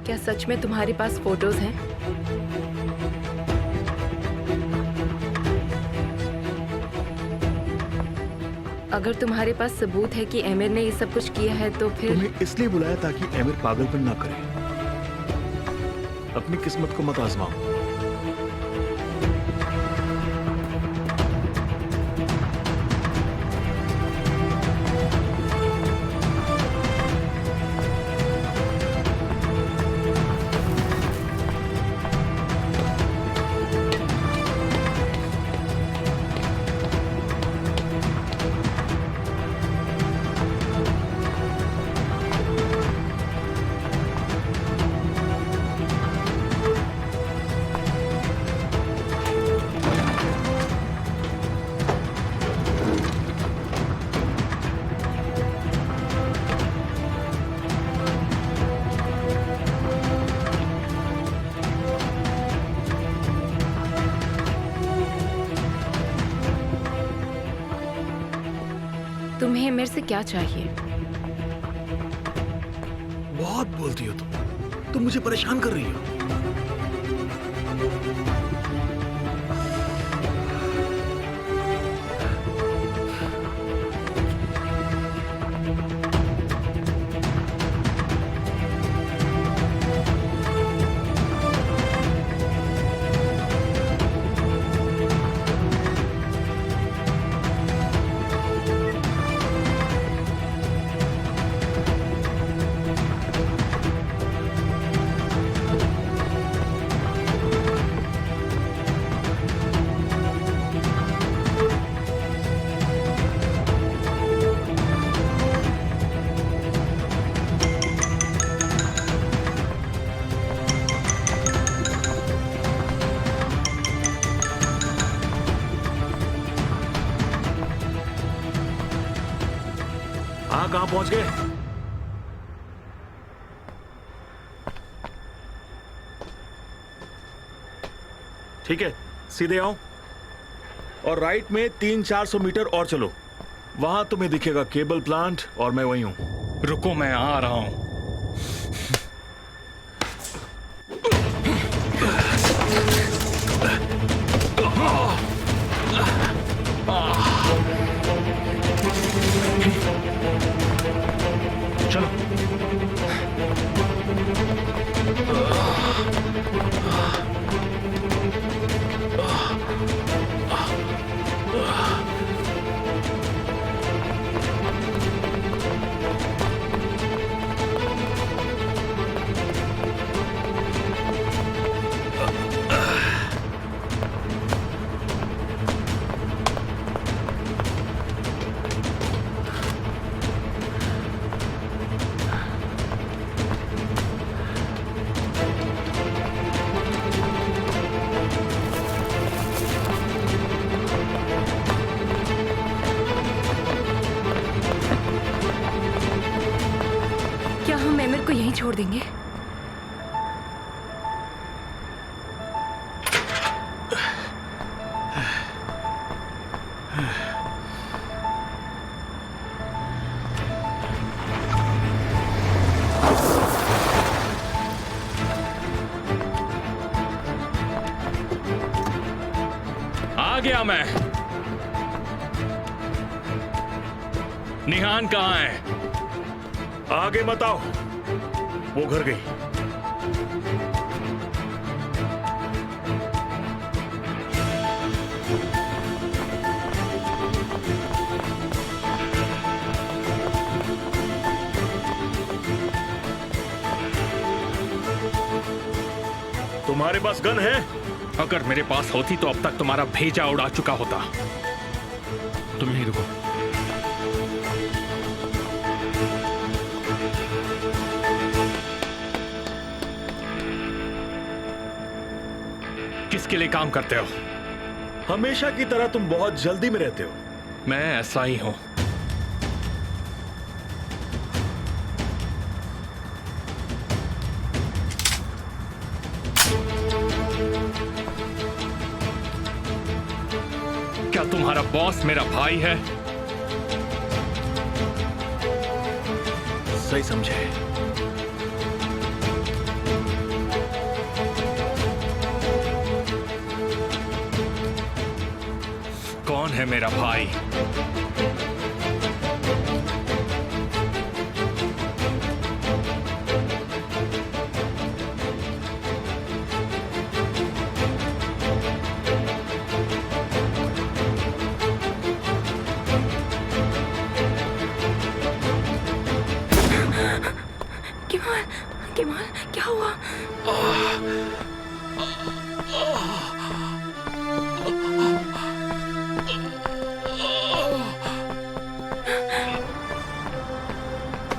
क्या सच में तुम्हारे पास फोटोज हैं? अगर तुम्हारे पास सबूत है कि एमिर ने ये सब कुछ किया है तो फिर तुम्हें इसलिए बुलाया ताकि एमिर पागलपन ना करे। अपनी किस्मत को मत आजमाओ। तुम्हें एमिर से क्या चाहिए? बहुत बोलती हो तुम मुझे परेशान कर रही हो। हाँ, कहाँ पहुंच गए? ठीक है, सीधे आओ और राइट में 300-400 मीटर और चलो। वहां तुम्हें दिखेगा केबल प्लांट और मैं वही हूं। रुको, मैं आ रहा हूं। चलो। क्या हम एमिर को यहीं छोड़ देंगे? आ गया मैं। निहान कहाँ है? आगे मत आओ, वो घर गई। तुम्हारे पास गन है? अगर मेरे पास होती तो अब तक तुम्हारा भेजा उड़ा चुका होता। तुम यहीं रुको। किसके लिए काम करते हो? हमेशा की तरह तुम बहुत जल्दी में रहते हो। मैं ऐसा ही हूं। क्या तुम्हारा बॉस मेरा भाई है? सही समझे। कौन है मेरा भाई? केमाल, केमाल, क्या हुआ?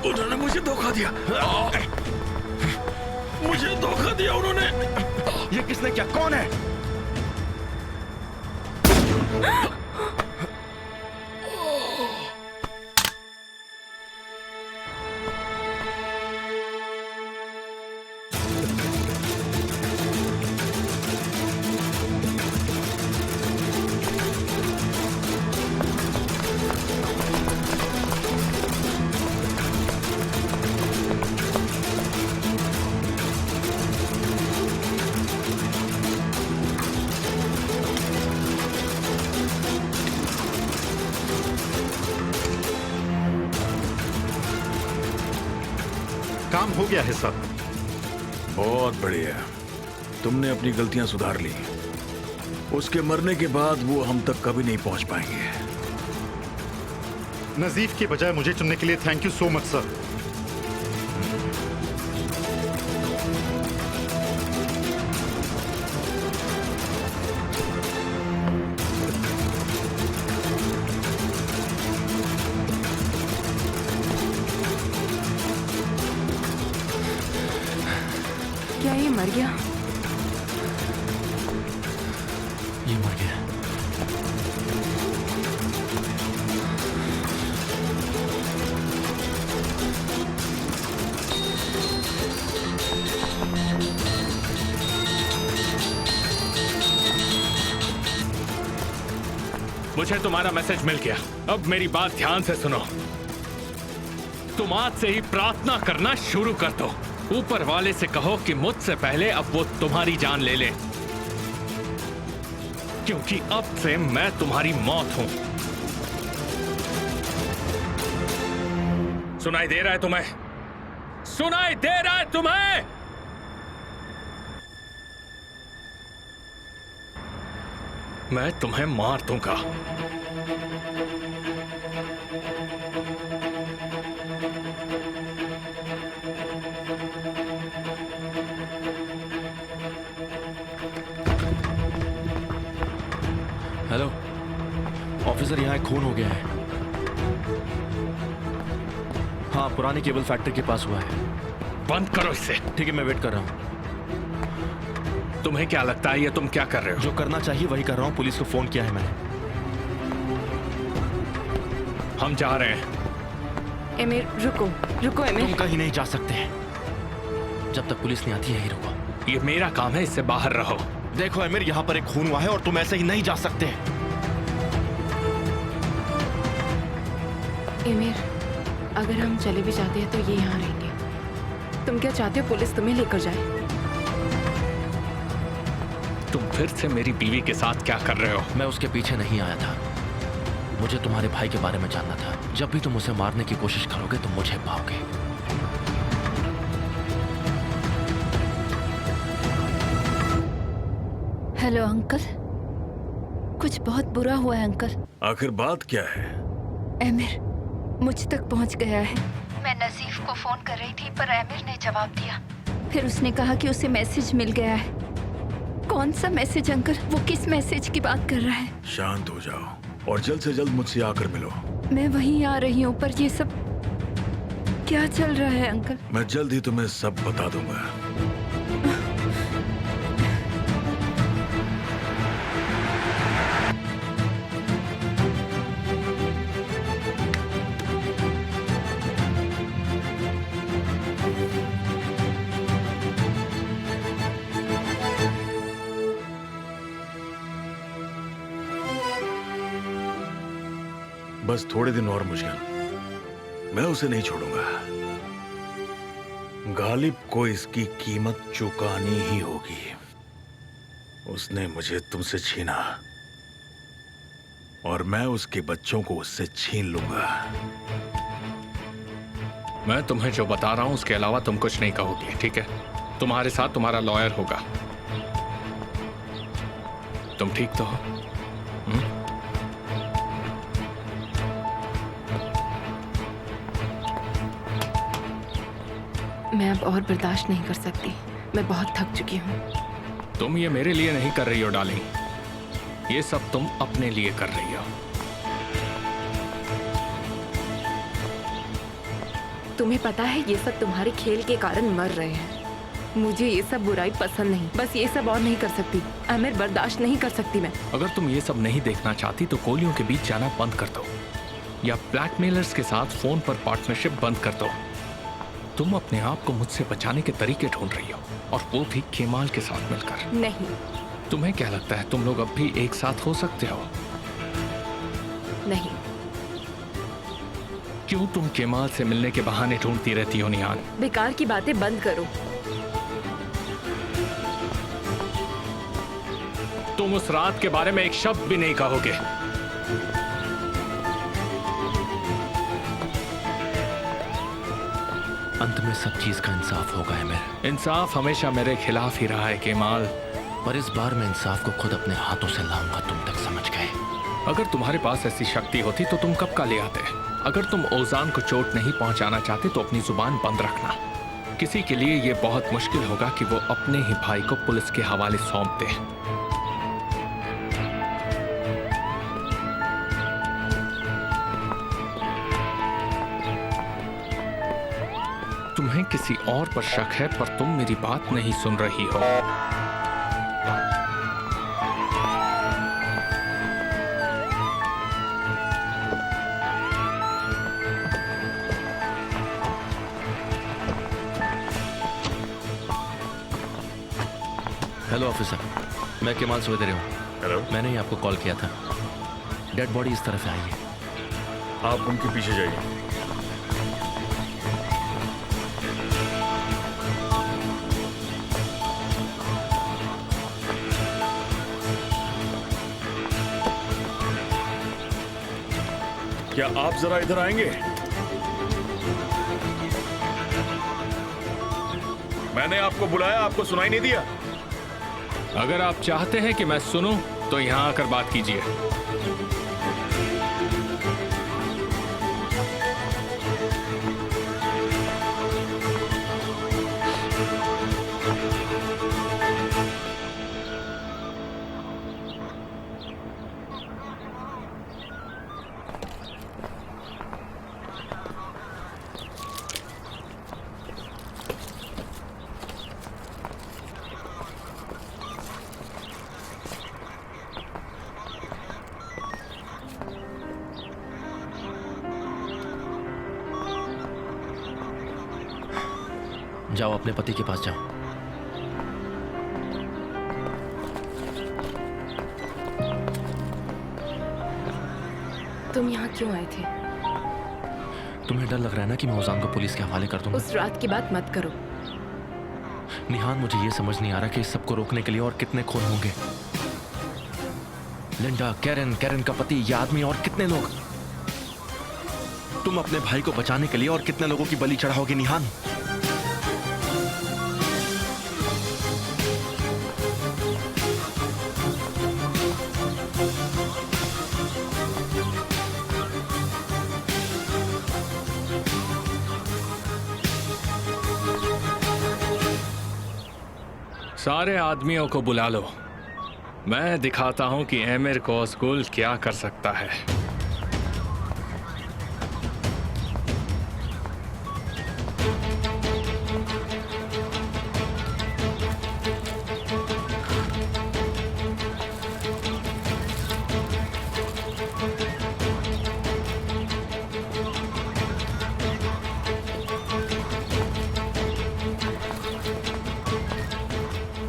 उन्होंने मुझे धोखा दिया। मुझे धोखा दिया उन्होंने। ये किसने किया? कौन है? काम हो गया है सर। बहुत बढ़िया, तुमने अपनी गलतियां सुधार ली। उसके मरने के बाद वो हम तक कभी नहीं पहुंच पाएंगे। नजीफ के बजाय मुझे चुनने के लिए thank you so much sir. क्या ये मर गया? ये मर गया। मुझे तुम्हारा मैसेज मिल गया। अब मेरी बात ध्यान से सुनो। तुम आज से ही प्रार्थना करना शुरू कर दो। ऊपर वाले से कहो कि मुझसे पहले अब वो तुम्हारी जान ले ले, क्योंकि अब से मैं तुम्हारी मौत हूं। सुनाई दे रहा है तुम्हें? सुनाई दे रहा है तुम्हें? मैं तुम्हें मार दूंगा। हेलो ऑफिसर, यहाँ एक खून हो गया है। हाँ, पुरानी केबल फैक्ट्री के पास हुआ है। बंद करो इसे। ठीक है, मैं वेट कर रहा हूँ। तुम्हें क्या लगता है ये तुम क्या कर रहे हो? जो करना चाहिए वही कर रहा हूँ। पुलिस को फोन किया है मैंने। हम जा रहे हैं। एमिर रुको, रुको एमिर। तुम कहीं नहीं जा सकते जब तक पुलिस नहीं आती है। यही रुको। ये मेरा काम है, इससे बाहर रहो। देखो अमीर, यहाँ पर एक खून हुआ है और तुम ऐसे ही नहीं जा सकते। एमिर, अगर हम चले भी जाते हैं तो ये यहाँ रहेंगे। तुम क्या चाहते हो पुलिस तुम्हें लेकर जाए? तुम फिर से मेरी बीवी के साथ क्या कर रहे हो? मैं उसके पीछे नहीं आया था। मुझे तुम्हारे भाई के बारे में जानना था। जब भी तुम उसे मारने की कोशिश करोगे तुम मुझे पाओगे। हेलो अंकल, कुछ बहुत बुरा हुआ है अंकल। आखिर बात क्या है? एमिर मुझ तक पहुंच गया है। मैं नजीफ को फोन कर रही थी पर एमिर ने जवाब दिया। फिर उसने कहा कि उसे मैसेज मिल गया है। कौन सा मैसेज अंकल? वो किस मैसेज की बात कर रहा है? शांत हो जाओ और जल्द से जल्द मुझसे आकर मिलो। मैं वहीं आ रही हूँ, पर ये सब क्या चल रहा है अंकल? मैं जल्द ही तुम्हें सब बता दूंगा। बस थोड़े दिन और मुश्किल, मैं उसे नहीं छोड़ूंगा। गालिब को इसकी कीमत चुकानी ही होगी। उसने मुझे तुमसे छीना, और मैं उसके बच्चों को उससे छीन लूंगा। मैं तुम्हें जो बता रहा हूं उसके अलावा तुम कुछ नहीं कहोगे, ठीक है? तुम्हारे साथ तुम्हारा लॉयर होगा। तुम ठीक तो हो? मैं अब और बर्दाश्त नहीं कर सकती। मैं बहुत थक चुकी हूँ। तुम ये मेरे लिए नहीं कर रही हो डार्लिंग, ये सब तुम अपने लिए कर रही हो। तुम्हें पता है ये सब तुम्हारे खेल के कारण मर रहे हैं। मुझे ये सब बुराई पसंद नहीं, बस ये सब और नहीं कर सकती। आमिर, बर्दाश्त नहीं कर सकती मैं। अगर तुम ये सब नहीं देखना चाहती तो गोलियों के बीच जाना बंद कर दो, या ब्लैकमेलर्स के साथ फोन पर पार्टनरशिप बंद कर दो। तुम अपने आप को मुझसे बचाने के तरीके ढूंढ रही हो, और वो भी केमाल के साथ मिलकर। नहीं। तुम्हें क्या लगता है तुम लोग अब भी एक साथ हो सकते हो? नहीं। क्यों तुम केमाल से मिलने के बहाने ढूंढती रहती हो निहान? बेकार की बातें बंद करो। तुम उस रात के बारे में एक शब्द भी नहीं कहोगे। अंत में सब चीज का इंसाफ होगा आमिर। इंसाफ हमेशा मेरे खिलाफ ही रहा है केमाल। पर इस बार मैं इंसाफ को खुद अपने हाथों से लाऊंगा, तुम तक समझ गए? अगर तुम्हारे पास ऐसी शक्ति होती तो तुम कब का ले आते। अगर तुम ओजान को चोट नहीं पहुंचाना चाहते तो अपनी जुबान बंद रखना। किसी के लिए यह बहुत मुश्किल होगा कि वो अपने ही भाई को पुलिस के हवाले सौंप दे। तुम्हें किसी और पर शक है, पर तुम मेरी बात नहीं सुन रही हो। हेलो ऑफिसर, मैं केमाल सोएदरे हूँ। हेलो। मैंने ही आपको कॉल किया था। डेड बॉडी इस तरफ आई है। आप उनके पीछे जाइए। क्या आप जरा इधर आएंगे? मैंने आपको बुलाया, आपको सुनाई नहीं दिया? अगर आप चाहते हैं कि मैं सुनूं तो यहां आकर बात कीजिए। जाओ अपने पति के पास जाओ। तुम यहाँ क्यों आए थे? तुम्हें डर लग रहा है ना कि मैं ओजान को पुलिस के हवाले कर दूंगा? उस रात की बात मत करो। निहान, मुझे ये समझ नहीं आ रहा कि इस सबको रोकने के लिए और कितने खून होंगे। लिंडा, कैरन, कैरन का पति, ये आदमी और कितने लोग। तुम अपने भाई को बचाने के लिए और कितने लोगों की बलि चढ़ाओगे निहान? सारे आदमियों को बुला लो। मैं दिखाता हूं कि आमिर को अस्कुल क्या कर सकता है।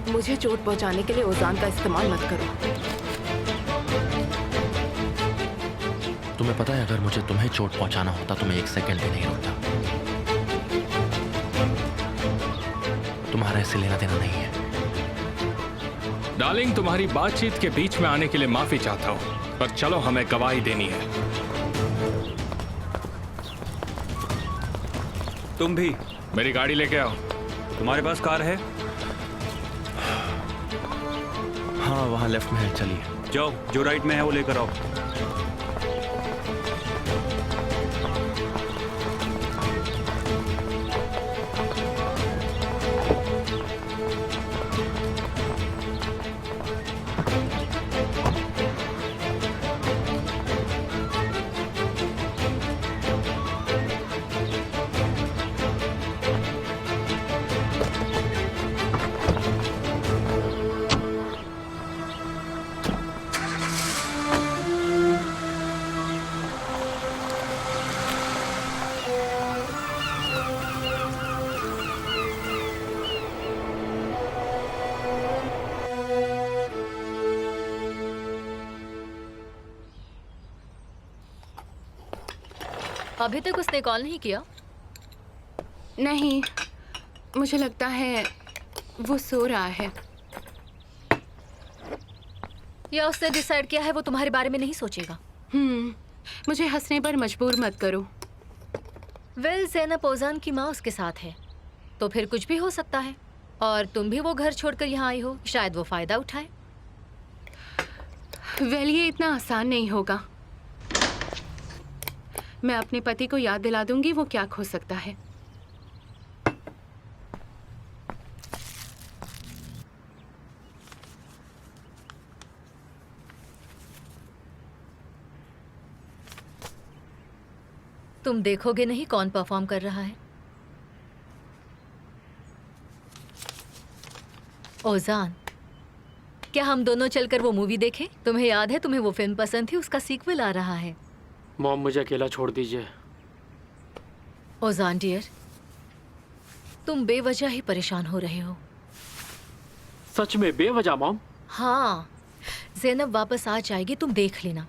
मुझे चोट पहुंचाने के लिए ओजान का इस्तेमाल मत करो। तुम्हें पता है, अगर मुझे तुम्हें चोट पहुंचाना होता तो मैं एक सेकंड भी नहीं रुकता। तुम्हारा ऐसे लेना देना नहीं है। डार्लिंग, तुम्हारी बातचीत के बीच में आने के लिए माफी चाहता हूं, पर चलो, हमें गवाही देनी है। तुम भी मेरी गाड़ी लेके आओ। तुम्हारे पास कार है? हाँ, वहाँ लेफ्ट में है, चलिए। जाओ, जो राइट में है वो लेकर आओ। अभी तक उसने कॉल नहीं किया? नहीं, मुझे लगता है वो सो रहा है। या उसने डिसाइड किया है वो तुम्हारे बारे में नहीं सोचेगा? मुझे हंसने पर मजबूर मत करो। वेल, ज़ैनब ओजान की माँ उसके साथ है, तो फिर कुछ भी हो सकता है। और तुम भी वो घर छोड़कर यहाँ आई हो, शायद वो फायदा उठाए। वेल, ये इतना आसान नहीं होगा। मैं अपने पति को याद दिला दूंगी वो क्या खो सकता है। तुम देखोगे नहीं कौन परफॉर्म कर रहा है? ओजान, क्या हम दोनों चलकर वो मूवी देखें? तुम्हें याद है तुम्हें वो फिल्म पसंद थी, उसका सीक्वल आ रहा है। मॉम, मुझे अकेला छोड़ दीजिए। ओजान डियर, तुम बेवजह ही परेशान हो रहे हो। सच में बेवजह मॉम? हाँ, ज़ैनब वापस आ जाएगी, तुम देख लेना।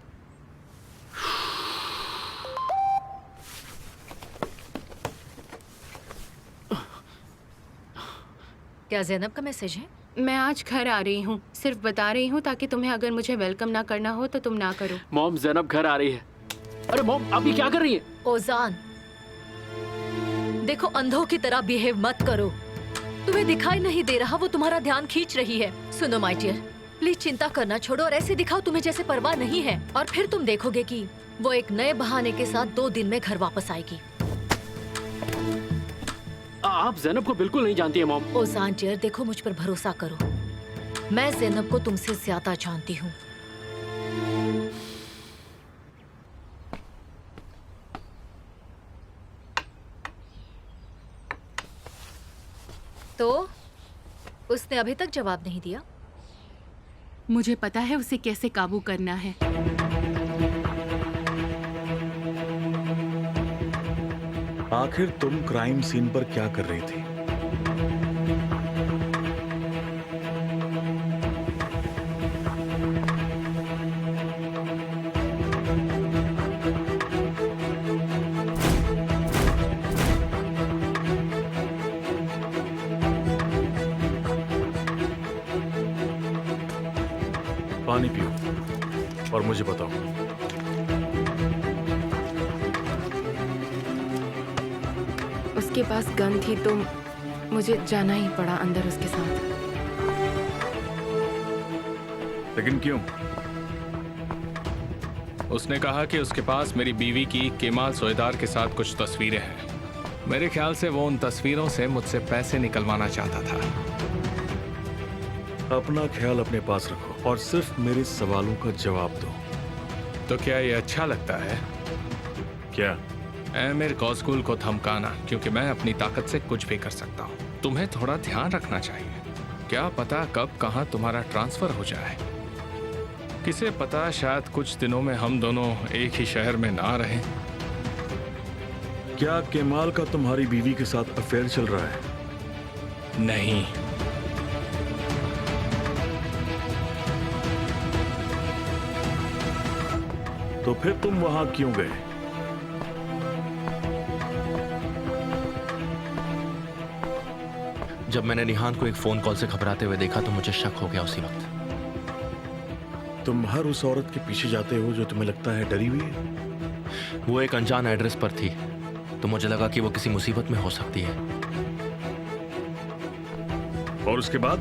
क्या ज़ैनब का मैसेज है? मैं आज घर आ रही हूँ, सिर्फ बता रही हूँ ताकि तुम्हें अगर मुझे वेलकम ना करना हो तो तुम ना करो। मॉम, ज़ैनब घर आ रही है। अरे मॉम, आप ये क्या कर रही है? ओजान, देखो, अंधों की तरह बिहेव मत करो। तुम्हें दिखाई नहीं दे रहा वो तुम्हारा ध्यान खींच रही है? सुनो माय डियर, प्लीज चिंता करना छोड़ो और ऐसे दिखाओ तुम्हें जैसे परवाह नहीं है, और फिर तुम देखोगे कि वो एक नए बहाने के साथ 2 दिन में घर वापस आएगी। आप ज़ैनब को बिल्कुल नहीं जानती है मॉम। ओजान डियर, देखो, मुझ पर भरोसा करो। मैं ज़ैनब को तुमसे ज्यादा जानती हूँ। तो उसने अभी तक जवाब नहीं दिया? मुझे पता है उसे कैसे काबू करना है। आखिर तुम क्राइम सीन पर क्या कर रही थी? पानी पियो और मुझे बताओ। उसके पास गन थी तो मुझे जाना ही पड़ा अंदर उसके साथ। लेकिन क्यों? उसने कहा कि उसके पास मेरी बीवी की केमाल सोएदार के साथ कुछ तस्वीरें हैं। मेरे ख्याल से वो उन तस्वीरों से मुझसे पैसे निकलवाना चाहता था। अपना ख्याल अपने पास रखो और सिर्फ मेरे सवालों का जवाब दो। तो क्या ये अच्छा लगता है? क्या? आमिर कौसकुल को धमकाना, क्योंकि मैं अपनी ताकत से कुछ भी कर सकता हूँ। तुम्हें थोड़ा ध्यान रखना चाहिए। क्या पता कब कहाँ तुम्हारा ट्रांसफर हो जाए। किसे पता, शायद कुछ दिनों में हम दोनों एक ही शहर में ना रहें। क्या केमाल का तुम्हारी बीवी के साथ अफेयर चल रहा है? नहीं। तो फिर तुम वहां क्यों गए? जब मैंने निहान को एक फोन कॉल से घबराते हुए देखा तो मुझे शक हो गया उसी वक्त। तुम हर उस औरत के पीछे जाते हो जो तुम्हें लगता है डरी हुई है? वो एक अनजान एड्रेस पर थी तो मुझे लगा कि वो किसी मुसीबत में हो सकती है। और उसके बाद?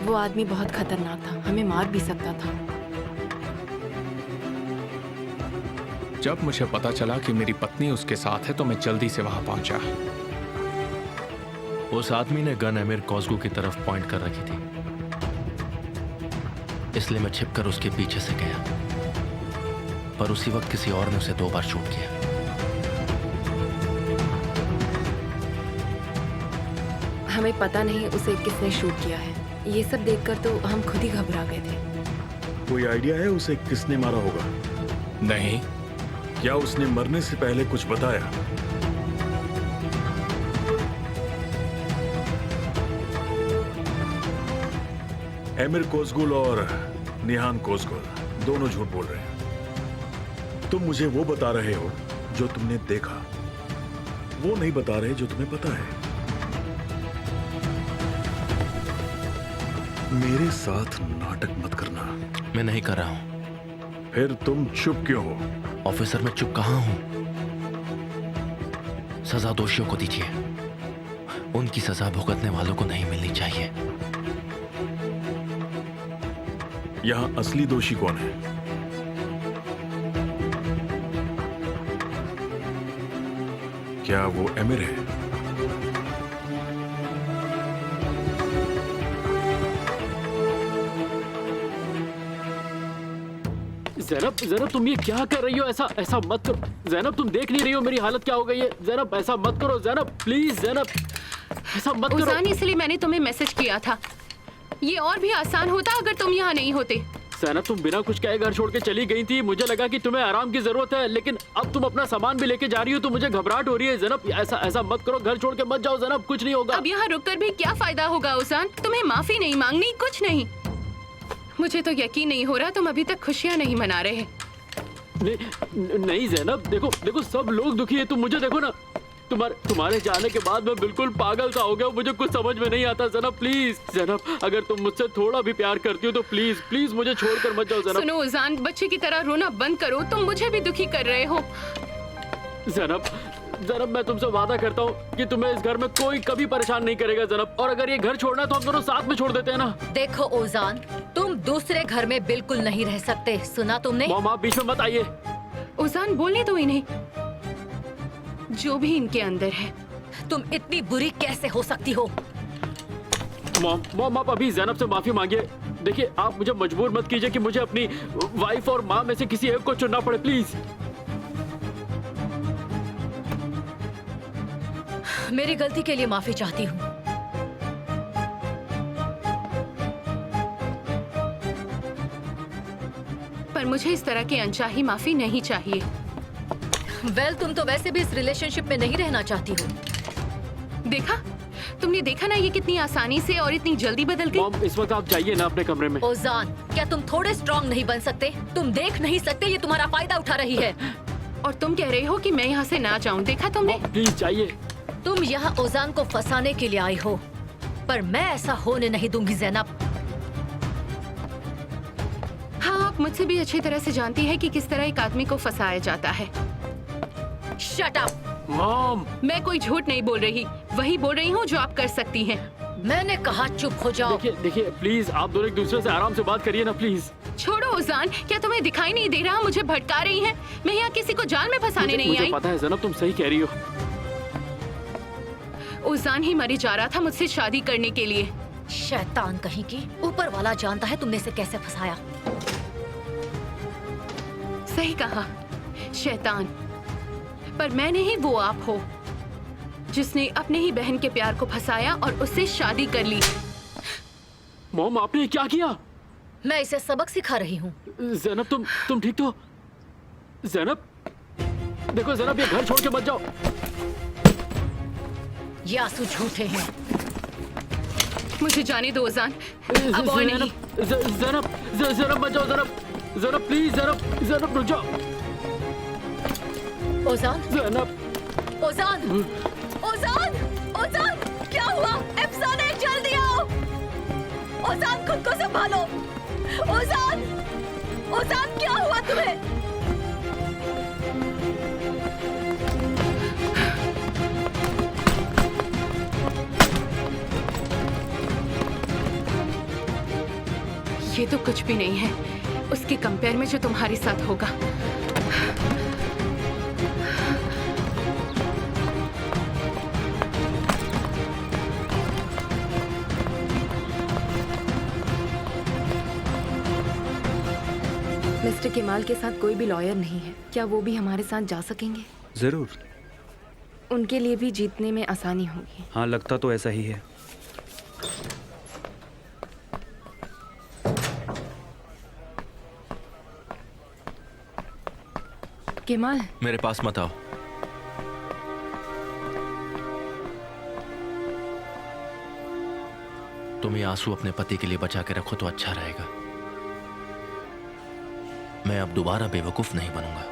वो आदमी बहुत खतरनाक था, हमें मार भी सकता था। जब मुझे पता चला कि मेरी पत्नी उसके साथ है तो मैं जल्दी से वहां पहुंचा। उस आदमी ने गन एमिर कोस्गू की तरफ पॉइंट कर रखी थी, इसलिए मैं छिपकर उसके पीछे से गया, पर उसी वक्त किसी और ने उसे 2 बार शूट किया। हमें पता नहीं उसे किसने शूट किया है। ये सब देखकर तो हम खुद ही घबरा गए थे। कोई आइडिया है उसे किसने मारा होगा? नहीं। क्या उसने मरने से पहले कुछ बताया? एमिर कोस्गुल और निहान कोस्गुल दोनों झूठ बोल रहे हैं। तुम मुझे वो बता रहे हो जो तुमने देखा, वो नहीं बता रहे जो तुम्हें पता है। मेरे साथ नाटक मत करना। मैं नहीं कर रहा हूं। फिर तुम चुप क्यों हो? ऑफिसर, मैं चुप कहां हूं? सजा दोषियों को दीजिए, उनकी सजा भुगतने वालों को नहीं मिलनी चाहिए। यहां असली दोषी कौन है? क्या वो एमिर है? ज़ैनब तुम ये क्या कर रही हो? ऐसा मत करो ज़ैनब, तुम देख नहीं रही हो मेरी हालत क्या हो गई है? ज़ैनब ऐसा मत करो ज़ैनब, प्लीज ज़ैनब ऐसा मत करो। उजान, इसलिए मैंने तुम्हें मैसेज किया था। ये और भी आसान होता अगर तुम यहाँ नहीं होते। ज़ैनब तुम बिना कुछ कहे घर छोड़ के चली गई थी, मुझे लगा कि तुम्हें आराम की जरूरत है, लेकिन अब तुम अपना सामान भी लेके जा रही हो तो मुझे घबराहट हो रही है। ज़ैनब ऐसा मत करो, घर छोड़ के मत जाओ ज़ैनब, कुछ नहीं होगा। अब यहाँ रुककर भी क्या फायदा होगा उजान? तुम्हें माफी नहीं मांगनी, कुछ नहीं। मुझे तो यकीन नहीं हो रहा तुम अभी तक खुशियाँ नहीं मना रहे। नहीं ज़ैनब, देखो सब लोग दुखी है, तुम मुझे देखो ना। तुम्हारे जाने के बाद मैं बिल्कुल पागल सा हो गया, मुझे कुछ समझ में नहीं आता। ज़ैनब प्लीज, ज़ैनब अगर तुम मुझसे थोड़ा भी प्यार करती हो तो प्लीज मुझे छोड़कर मत जाओ ज़ैनब। सुनो उजान, बच्चे की तरह रोना बंद करो, तुम मुझे भी दुखी कर रहे हो। ज़ैनब मैं तुमसे वादा करता हूँ कि तुम्हें इस घर में कोई कभी परेशान नहीं करेगा ज़ैनब, और अगर ये घर छोड़ना है तो हम दोनों साथ में छोड़ देते हैं ना। देखो ओजान, तुम दूसरे घर में बिल्कुल नहीं रह सकते, सुना तुमने? मॉम आप बीच में मत आइए। उजान बोलने दो इन्हें, जो भी इनके अंदर है। तुम इतनी बुरी कैसे हो सकती हो? मॉम आप अभी ज़ैनब से माफी मांगिए। देखिए आप मुझे मजबूर मत कीजिए कि मुझे अपनी वाइफ और माँ में से किसी एक को चुनना पड़े, प्लीज। मेरी गलती के लिए माफी चाहती हूँ। पर मुझे इस तरह की अनचाही माफी नहीं चाहिए। वेल, तुम तो वैसे भी इस रिलेशनशिप में नहीं रहना चाहती हो। तुमने देखा ना ये कितनी आसानी से और इतनी जल्दी बदल गई। मॉम इस वक्त आप जाइए ना अपने कमरे में। ओजान, क्या तुम थोड़े स्ट्रॉन्ग नहीं बन सकते? तुम देख नहीं सकते ये तुम्हारा फायदा उठा रही है। और तुम कह रहे हो कि मैं यहाँ से ना जाऊँ, देखा तुमने? प्लीज जाइए। तुम यहाँ ओजान को फंसाने के लिए आई हो, पर मैं ऐसा होने नहीं दूंगी ज़ैनब। हाँ, आप मुझसे भी अच्छी तरह से जानती है कि किस तरह एक आदमी को फंसाया जाता है। Shut up. मॉम, मैं कोई झूठ नहीं बोल रही, वही बोल रही हूँ जो आप कर सकती हैं। मैंने कहा चुप हो जाओ। देखिए प्लीज आप दोनों एक दूसरे से आराम से बात करिए ना, प्लीज। छोड़ो उजान, क्या तुम्हें दिखाई नहीं दे रहा मुझे भटका रही हैं? मैं यहाँ किसी को जाल में फंसाने नहीं आई। मुझे पता है ज़ैनब, तुम सही कह रही हो। उजान ही मरी जा रहा था मुझसे शादी करने के लिए। शैतान कहीं की, ऊपर वाला जानता है तुमने इसे कैसे फंसाया। सही कहा, शैतान। पर मैं नहीं, वो आप हो जिसने अपने ही बहन के प्यार को फंसाया और उससे शादी कर ली। मॉम आपने क्या किया? मैं इसे सबक सिखा रही हूँ। ज़ैनब तुम ठीक तो? ज़ैनब देखो ज़ैनब, ये घर छोड़ के मत जाओ। ये आंसू झूठे हैं। मुझे जाने दो उजान, अब और नहीं। ज़ैनब मत जाओ ज़ैनब प्लीज, ज़ैनब रुक जाओ। ओजान, ज़ैनब, ओजान, ओजान, ओजान, क्या हुआ? अफसाने जल्दी आओ। ओजान खुद को संभालो। ओजान, ओजान क्या हुआ तुम्हें? ये तो कुछ भी नहीं है उसके कंपेयर में जो तुम्हारे साथ होगा। मिस्टर केमाल के साथ कोई भी लॉयर नहीं है, क्या वो भी हमारे साथ जा सकेंगे? जरूर। उनके लिए भी जीतने में आसानी होगी। हाँ, लगता तो ऐसा ही है। केमाल, मेरे पास मत आओ। तुम ये आंसू अपने पति के लिए बचा के रखो तो अच्छा रहेगा। मैं अब दोबारा बेवकूफ नहीं बनूंगा।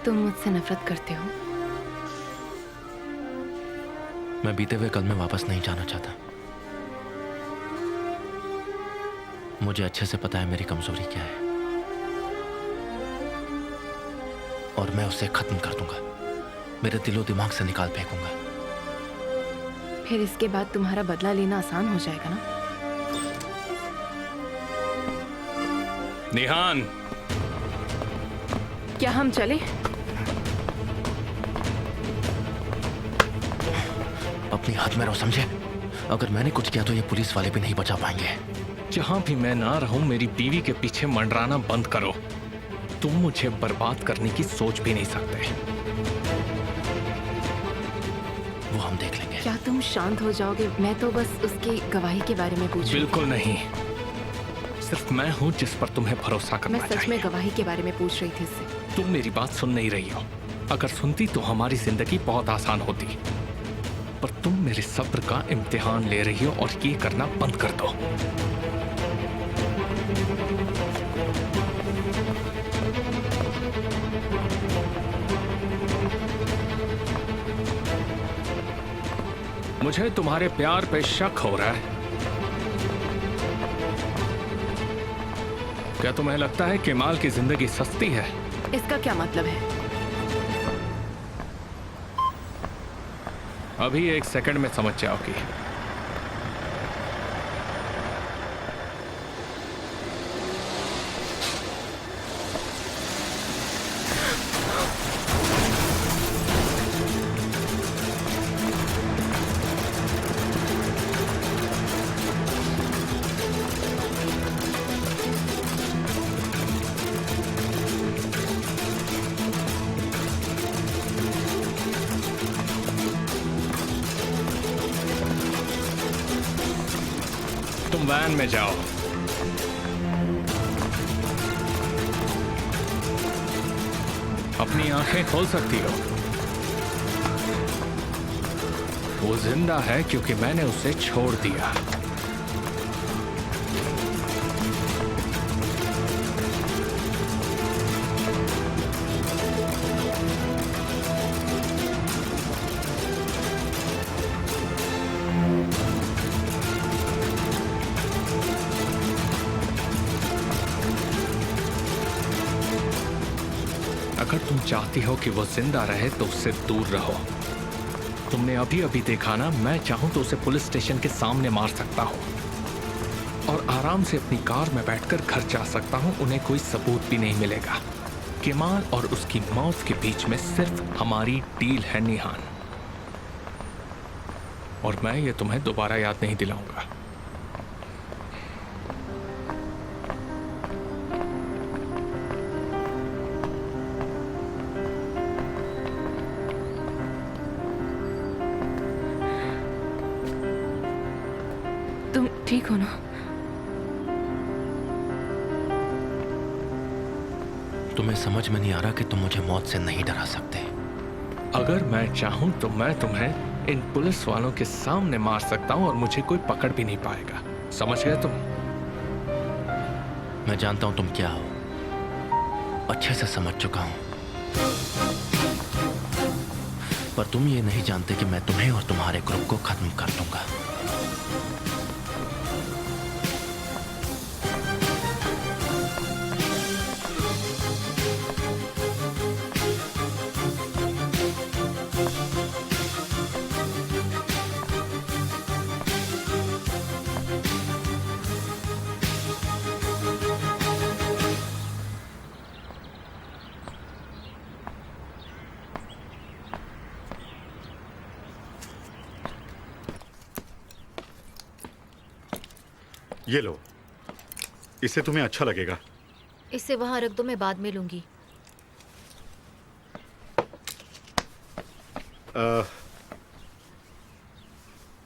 तुम मुझसे नफरत करते हो। मैं बीते हुए कल में वापस नहीं जाना चाहता। मुझे अच्छे से पता है मेरी कमजोरी क्या है और मैं उसे खत्म कर दूंगा, मेरे दिलो दिमाग से निकाल फेंकूंगा। फिर इसके बाद तुम्हारा बदला लेना आसान हो जाएगा ना? निहान, क्या हम चले? अपनी हद में रहो, समझे? अगर मैंने कुछ किया तो ये पुलिस वाले भी नहीं बचा पाएंगे। जहां भी मैं ना रहूं मेरी बीवी के पीछे मंडराना बंद करो। तुम मुझे बर्बाद करने की सोच भी नहीं सकते। वो हम देख लेंगे। क्या तुम शांत हो जाओगे? मैं तो बस उसकी गवाही के बारे में पूछ रही बिल्कुल नहीं, सिर्फ मैं हूं जिस पर तुम्हें भरोसा करना मैं सच चाहिए। में गवाही के बारे में पूछ रही थी इससे। तुम मेरी बात सुन नहीं रही हो। अगर सुनती तो हमारी जिंदगी बहुत आसान होती, पर तुम मेरे सब्र का इम्तिहान ले रही हो और ये करना बंद कर दो। मुझे तुम्हारे प्यार पे शक हो रहा है। क्या तुम्हें लगता है केमाल की जिंदगी सस्ती है? इसका क्या मतलब है? अभी 1 सेकंड में समझ जाओगी। तुम वैन में जाओ। अपनी आंखें खोल सकती हो। वो जिंदा है क्योंकि मैंने उसे छोड़ दिया। अगर तुम चाहती हो कि वो जिंदा रहे तो उससे दूर रहो। तुमने अभी अभी देखा ना, मैं चाहूं तो उसे पुलिस स्टेशन के सामने मार सकता हूं और आराम से अपनी कार में बैठकर घर जा सकता हूं। उन्हें कोई सबूत भी नहीं मिलेगा। केमाल और उसकी मौत के बीच में सिर्फ हमारी डील है निहान, और मैं ये तुम्हें दोबारा याद नहीं दिलाऊंगा। तुम ठीक हो ना? तुम्हें समझ में नहीं आ रहा कि तुम मुझे मौत से नहीं डरा सकते। अगर मैं चाहूं तो मैं तुम्हें इन पुलिस वालों के सामने मार सकता हूं और मुझे कोई पकड़ भी नहीं पाएगा। समझ गए तुम? मैं जानता हूं तुम क्या हो, अच्छे से समझ चुका हूं, पर तुम ये नहीं जानते कि मैं तुम्हें और तुम्हारे ग्रुप को खत्म कर दूंगा। ये लो, इससे तुम्हें अच्छा लगेगा। इसे वहां रख दो, मैं बाद में लूंगी।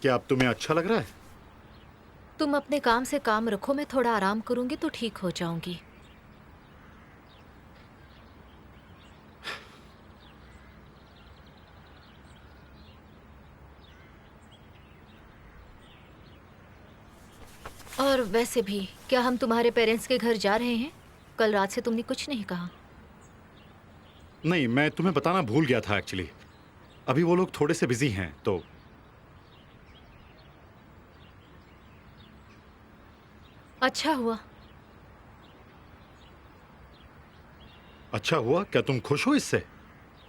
क्या अब तुम्हें अच्छा लग रहा है? तुम अपने काम से काम रखो, मैं थोड़ा आराम करूंगी तो ठीक हो जाऊंगी। और वैसे भी क्या हम तुम्हारे पेरेंट्स के घर जा रहे हैं? कल रात से तुमने कुछ नहीं कहा। नहीं, मैं तुम्हें बताना भूल गया था एक्चुअली। अभी वो लोग थोड़े से बिजी हैं, तो अच्छा हुआ। अच्छा हुआ? क्या तुम खुश हो इससे?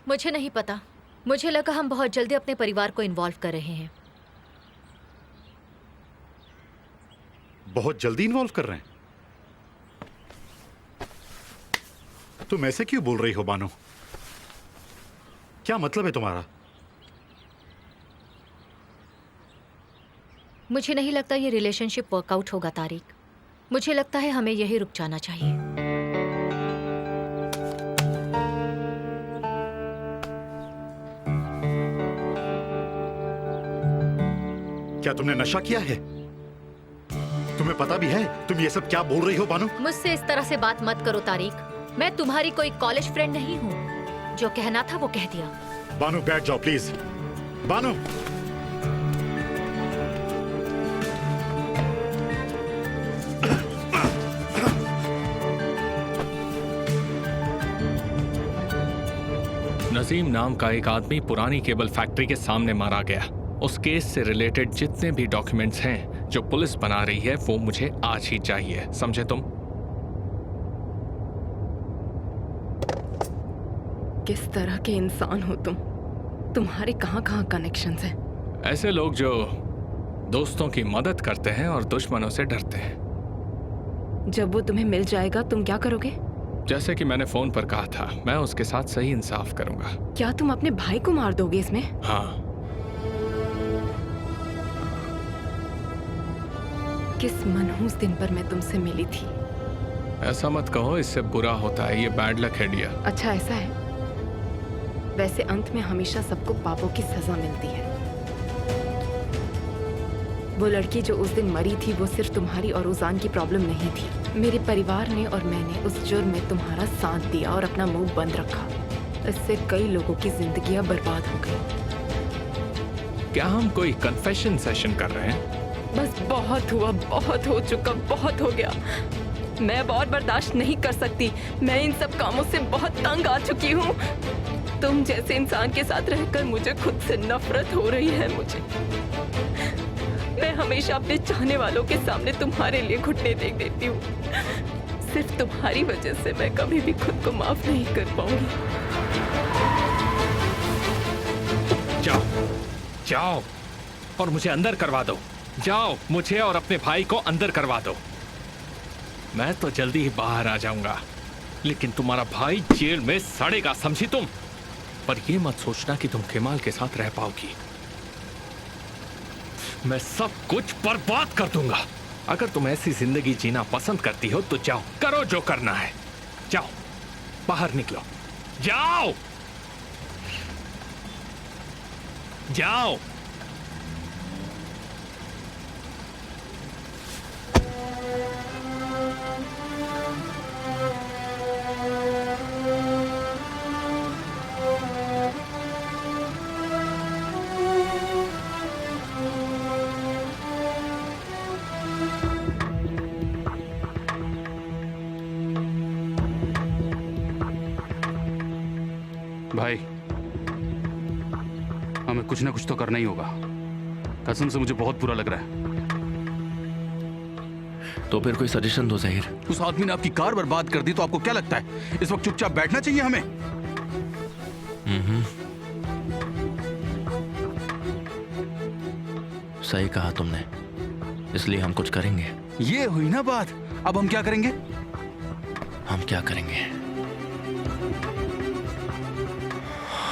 मुझे नहीं पता, मुझे लगा हम बहुत जल्दी अपने परिवार को इन्वॉल्व कर रहे हैं। बहुत जल्दी इन्वॉल्व कर रहे हैं? तुम ऐसे क्यों बोल रही हो बानो? क्या मतलब है तुम्हारा? मुझे नहीं लगता ये रिलेशनशिप वर्कआउट होगा तारिक। मुझे लगता है हमें यही रुक जाना चाहिए। क्या तुमने नशा किया है? तुम्हें पता भी है तुम ये सब क्या बोल रही हो बानो? मुझसे इस तरह से बात मत करो तारिक। मैं तुम्हारी कोई कॉलेज फ्रेंड नहीं हूँ। जो कहना था वो कह दिया। बानो बैठ जाओ प्लीज। बानो, नजीम नाम का एक आदमी पुरानी केबल फैक्ट्री के सामने मारा गया। उस केस से रिलेटेड जितने भी डॉक्यूमेंट्स हैं जो पुलिस बना रही है वो मुझे आज ही चाहिए, समझे तुम? किस तरह के इंसान हो तुम? तुम्हारे कहाँ कहाँ कनेक्शंस हैं? ऐसे लोग जो दोस्तों की मदद करते हैं और दुश्मनों से डरते हैं। जब वो तुम्हें मिल जाएगा तुम क्या करोगे? जैसे कि मैंने फोन पर कहा था, मैं उसके साथ सही इंसाफ करूंगा। क्या तुम अपने भाई को मार दोगे इसमें? हाँ। किस मनहूस दिन पर मैं तुमसे मिली थी। ऐसा मत कहो, इससे बुरा होता है। ये बैड लक है डियर। अच्छा ऐसा है? वैसे अंत में हमेशा सबको पापों की सजा मिलती है। वो लड़की जो उस दिन मरी थी वो सिर्फ तुम्हारी और उजान की प्रॉब्लम नहीं थी। मेरे परिवार ने और मैंने उस जुर्म में तुम्हारा साथ दिया और अपना मुंह बंद रखा। इससे कई लोगों की जिंदगियां बर्बाद हो गई। क्या हम कोई कन्फेशन सेशन कर रहे हैं? बस बहुत हुआ, बहुत हो चुका, बहुत हो गया। मैं अब और बर्दाश्त नहीं कर सकती। मैं इन सब कामों से बहुत तंग आ चुकी हूँ। तुम जैसे इंसान के साथ रहकर मुझे खुद से नफरत हो रही है। मैं हमेशा अपने चाहने वालों के सामने तुम्हारे लिए घुटने टेक देती हूँ। सिर्फ तुम्हारी वजह से मैं कभी भी खुद को माफ नहीं कर पाऊंगी। जाओ, जाओ और मुझे अंदर करवा दो। जाओ, मुझे और अपने भाई को अंदर करवा दो। मैं तो जल्दी ही बाहर आ जाऊंगा, लेकिन तुम्हारा भाई जेल में सड़ेगा, समझी तुम? पर ये मत सोचना कि तुम केमाल के साथ रह पाओगी। मैं सब कुछ बर्बाद कर दूंगा। अगर तुम ऐसी जिंदगी जीना पसंद करती हो तो जाओ, करो जो करना है। जाओ, बाहर निकलो। जाओ, जाओ। भाई, हमें कुछ ना कुछ तो करना ही होगा। कसम से मुझे बहुत बुरा लग रहा है। तो फिर कोई सजेशन दो ज़हीर। उस आदमी ने आपकी कार बर्बाद कर दी, तो आपको क्या लगता है इस वक्त चुपचाप बैठना चाहिए हमें? सही कहा तुमने, इसलिए हम कुछ करेंगे। ये हुई ना बात। अब हम क्या करेंगे? हम क्या करेंगे?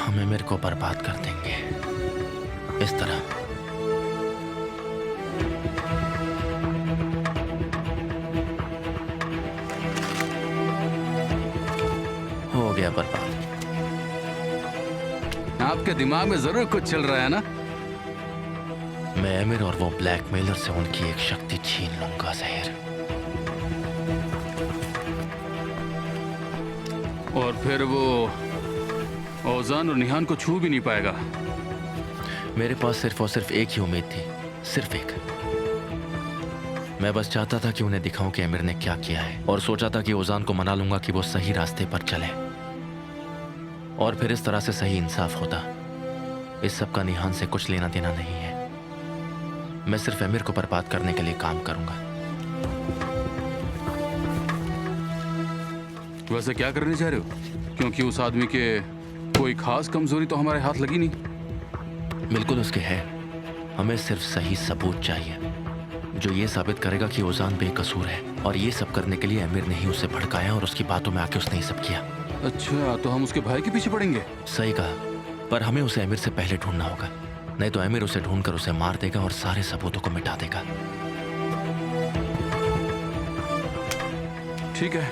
हमें मेरे को बर्बाद कर देंगे इस तरह। गया बर्बाद। आपके दिमाग में जरूर कुछ चल रहा है ना? मैं एमिर और वो ब्लैकमेलर से उनकी एक शक्ति छीन लूंगा जहीर। और फिर वो ओजान और निहान को छू भी नहीं पाएगा। मेरे पास सिर्फ और सिर्फ एक ही उम्मीद थी, सिर्फ एक। मैं बस चाहता था कि उन्हें दिखाऊं कि एमिर ने क्या किया है, और सोचा था कि ओजान को मना लूंगा कि वो सही रास्ते पर चले, और फिर इस तरह से सही इंसाफ होता। इस सब का निहान से कुछ लेना देना नहीं है। मैं सिर्फ एमिर को बर्बाद करने के लिए काम करूंगा। वैसे क्या करने जा रहे हो? क्योंकि उस आदमी के कोई खास कमजोरी तो हमारे हाथ लगी नहीं। बिल्कुल उसके है। हमें सिर्फ सही सबूत चाहिए जो ये साबित करेगा कि ओजान बेकसूर है, और ये सब करने के लिए एमिर ने ही उसे भड़काया और उसकी बातों में आके उसने ये सब किया। अच्छा, तो हम उसके भाई के पीछे पड़ेंगे? सही कहा, पर हमें उसे एमिर से पहले ढूंढना होगा, नहीं तो एमिर उसे ढूंढकर उसे मार देगा और सारे सबूतों को मिटा देगा। ठीक है,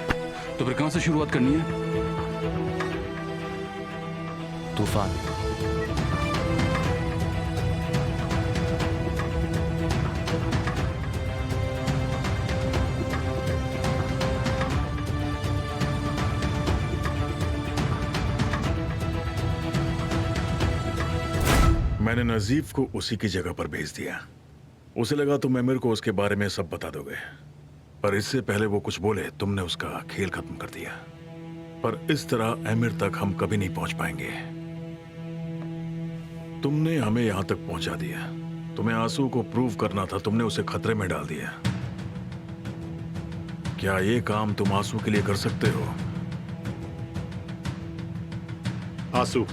तो फिर कहां से शुरुआत करनी है? तूफान। मैंने नजीफ को उसी की जगह पर भेज दिया। उसे लगा तुम एमिर को उसके बारे में सब बता दोगे, पर इससे पहले वो कुछ बोले तुमने उसका खेल खत्म कर दिया। पर इस तरह एमिर तक हम कभी नहीं पहुंच पाएंगे। तुमने हमें यहां तक पहुंचा दिया। तुम्हें आंसू को प्रूव करना था, तुमने उसे खतरे में डाल दिया। क्या ये काम तुम आंसू के लिए कर सकते हो? आंसू,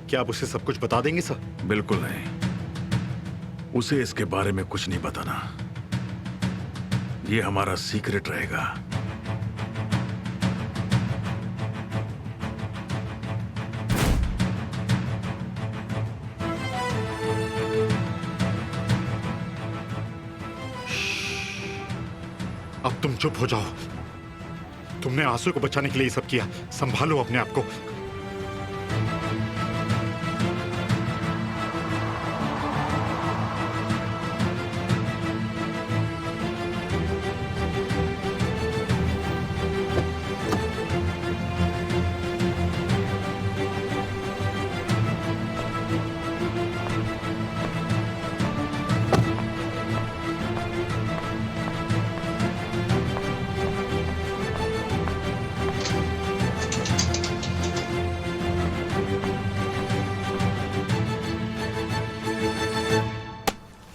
क्या आप उसे सब कुछ बता देंगे सर? बिल्कुल नहीं, उसे इसके बारे में कुछ नहीं बताना। ये हमारा सीक्रेट रहेगा। अब तुम चुप हो जाओ। तुमने आंसू को बचाने के लिए ये सब किया। संभालो अपने आप को।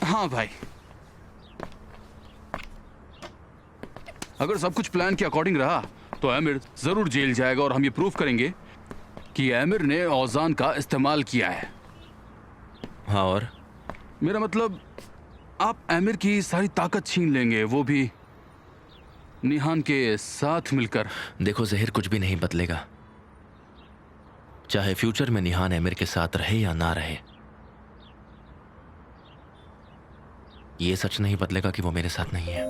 हाँ भाई, अगर सब कुछ प्लान के अकॉर्डिंग रहा तो एमिर जरूर जेल जाएगा, और हम ये प्रूव करेंगे कि एमिर ने औजान का इस्तेमाल किया है। हाँ, और मेरा मतलब, आप एमिर की सारी ताकत छीन लेंगे, वो भी निहान के साथ मिलकर। देखो जहीर, कुछ भी नहीं बदलेगा। चाहे फ्यूचर में निहान एमिर के साथ रहे या ना रहे, ये सच नहीं बदलेगा कि वो मेरे साथ नहीं है।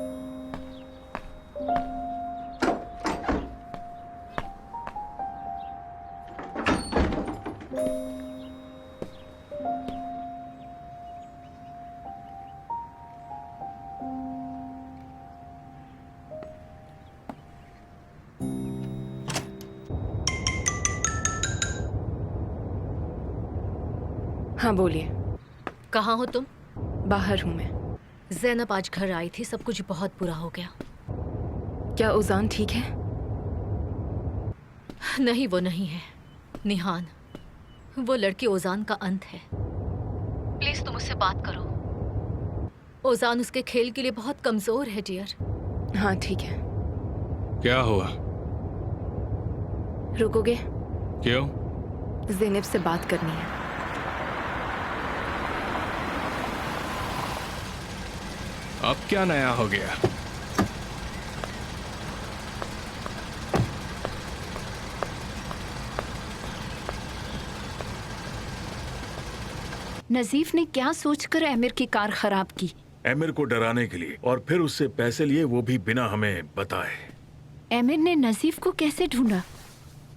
हाँ बोलिए। कहाँ हो तुम? बाहर हूँ मैं। ज़ैनब आज घर आई थी, सब कुछ बहुत बुरा हो गया। क्या ओजान ठीक है? नहीं, वो नहीं है। निहान, वो लड़की ओजान का अंत है। प्लीज तुम उससे बात करो। ओजान उसके खेल के लिए बहुत कमजोर है डियर। हाँ ठीक है। क्या हुआ? रुकोगे? क्यों? ज़ैनब से बात करनी है। अब क्या नया हो गया? नजीफ ने क्या सोचकर एमिर की कार खराब की? एमिर को डराने के लिए, और फिर उससे पैसे लिए, वो भी बिना हमें बताए। एमिर ने नजीफ को कैसे ढूंढा?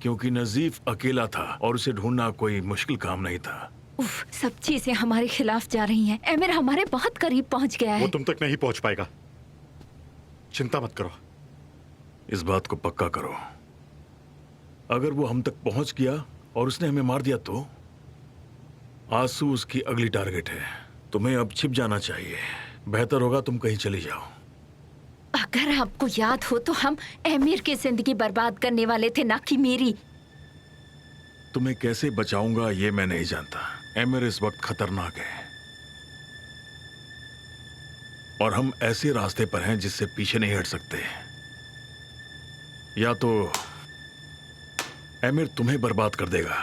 क्योंकि नजीफ अकेला था और उसे ढूंढना कोई मुश्किल काम नहीं था। उफ, सब चीजें हमारे खिलाफ जा रही हैं। एमिर हमारे बहुत करीब पहुंच गया वो है। तुम तक नहीं पहुंच पाएगा, चिंता मत करो। इस बात को पक्का करो, अगर वो हम तक पहुंच गया और उसने हमें मार दिया तो आंसू उसकी अगली टारगेट है। तुम्हें अब छिप जाना चाहिए। बेहतर होगा तुम कहीं चली जाओ। अगर आपको याद हो तो हम एमिर की जिंदगी बर्बाद करने वाले थे, ना कि मेरी। तुम्हें कैसे बचाऊंगा ये मैं नहीं जानता। एमिर इस वक्त खतरनाक है और हम ऐसे रास्ते पर हैं जिससे पीछे नहीं हट सकते। या तो एमिर तुम्हें बर्बाद कर देगा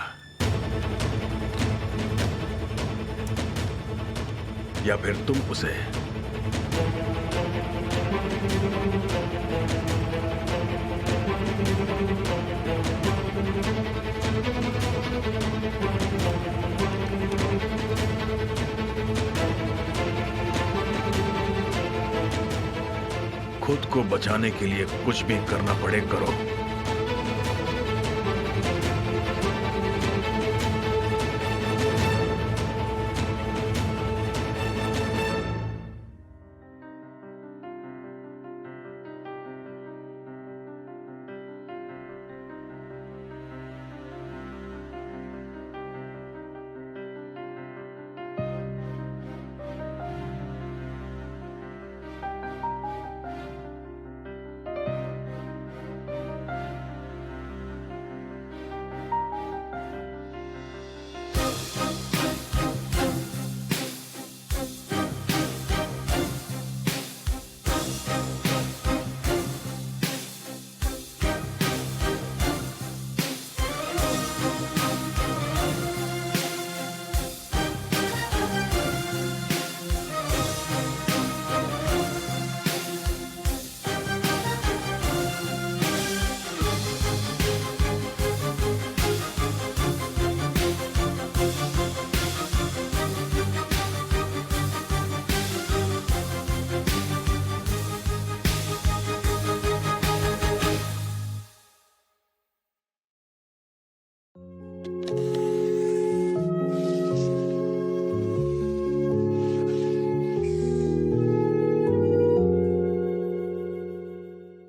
या फिर तुम उसे। खुद को बचाने के लिए कुछ भी करना पड़े करो।